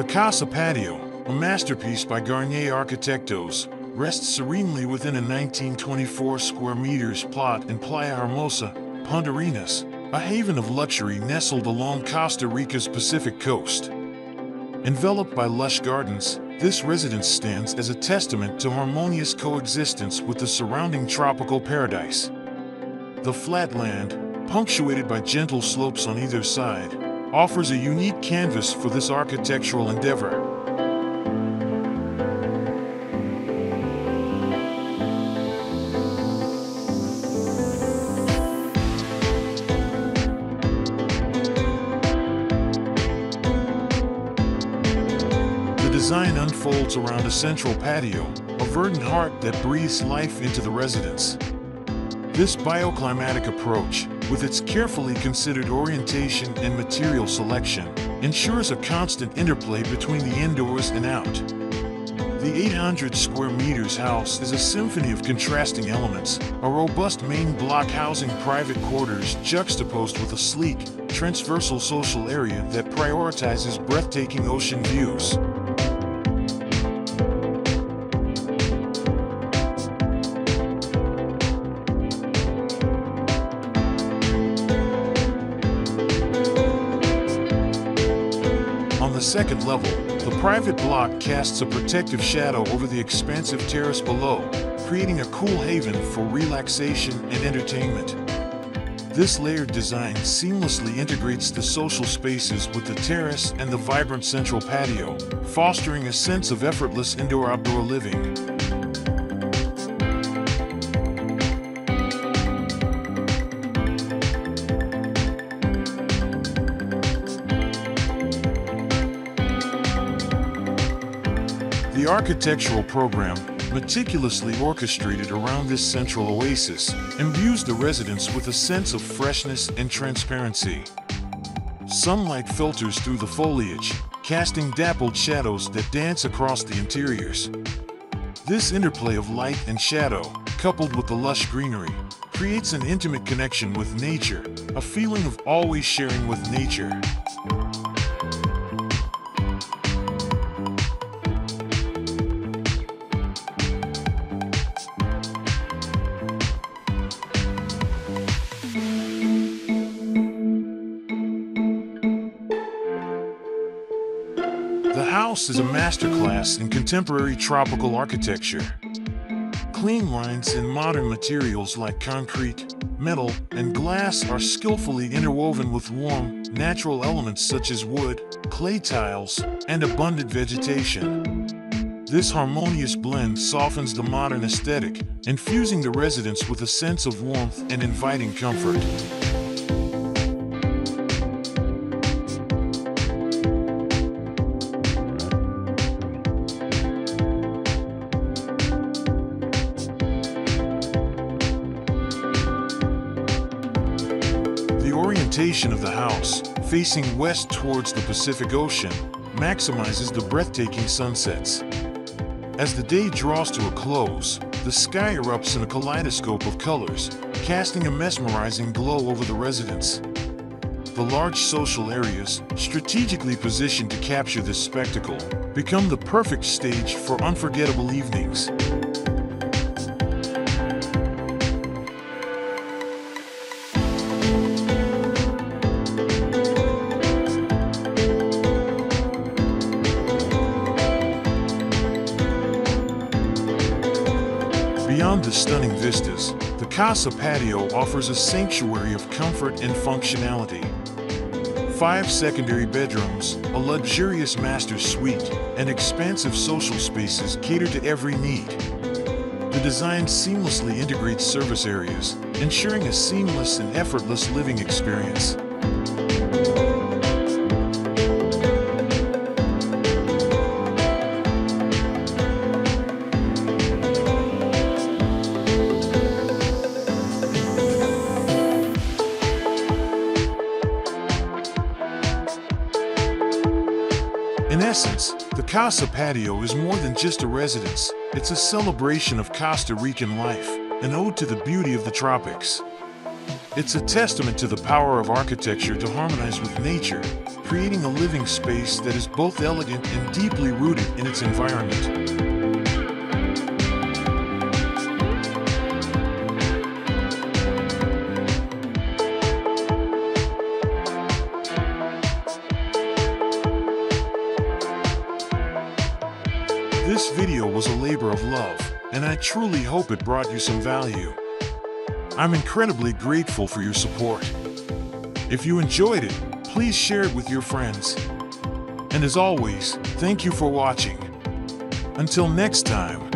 The Casa Patio, a masterpiece by Garnier Arquitectos, rests serenely within a 1924 square meters plot in Playa Hermosa, Puntarenas, a haven of luxury nestled along Costa Rica's Pacific coast. Enveloped by lush gardens, this residence stands as a testament to harmonious coexistence with the surrounding tropical paradise. The flat land, punctuated by gentle slopes on either side, offers a unique canvas for this architectural endeavor. The design unfolds around a central patio, a verdant heart that breathes life into the residence. This bioclimatic approach, with its carefully considered orientation and material selection, ensures a constant interplay between the indoors and out. The 800 square meters house is a symphony of contrasting elements, a robust main block housing private quarters juxtaposed with a sleek, transversal social area that prioritizes breathtaking ocean views. On the second level, the private block casts a protective shadow over the expansive terrace below, creating a cool haven for relaxation and entertainment. This layered design seamlessly integrates the social spaces with the terrace and the vibrant central patio, fostering a sense of effortless indoor-outdoor living. The architectural program, meticulously orchestrated around this central oasis, imbues the residence with a sense of freshness and transparency. Sunlight filters through the foliage, casting dappled shadows that dance across the interiors. This interplay of light and shadow, coupled with the lush greenery, creates an intimate connection with nature, a feeling of always sharing with nature. The house is a masterclass in contemporary tropical architecture. Clean lines and modern materials like concrete, metal, and glass are skillfully interwoven with warm, natural elements such as wood, clay tiles, and abundant vegetation. This harmonious blend softens the modern aesthetic, infusing the residence with a sense of warmth and inviting comfort. The orientation of the house, facing west towards the Pacific Ocean, maximizes the breathtaking sunsets. As the day draws to a close, the sky erupts in a kaleidoscope of colors, casting a mesmerizing glow over the residence. The large social areas, strategically positioned to capture this spectacle, become the perfect stage for unforgettable evenings. Beyond the stunning vistas, the Casa Patio offers a sanctuary of comfort and functionality. 5 secondary bedrooms, a luxurious master suite, and expansive social spaces cater to every need. The design seamlessly integrates service areas, ensuring a seamless and effortless living experience. In essence, the Casa Patio is more than just a residence. It's a celebration of Costa Rican life, an ode to the beauty of the tropics. It's a testament to the power of architecture to harmonize with nature, creating a living space that is both elegant and deeply rooted in its environment. This video was a labor of love, and I truly hope it brought you some value. I'm incredibly grateful for your support. If you enjoyed it, please share it with your friends. And as always, thank you for watching. Until next time.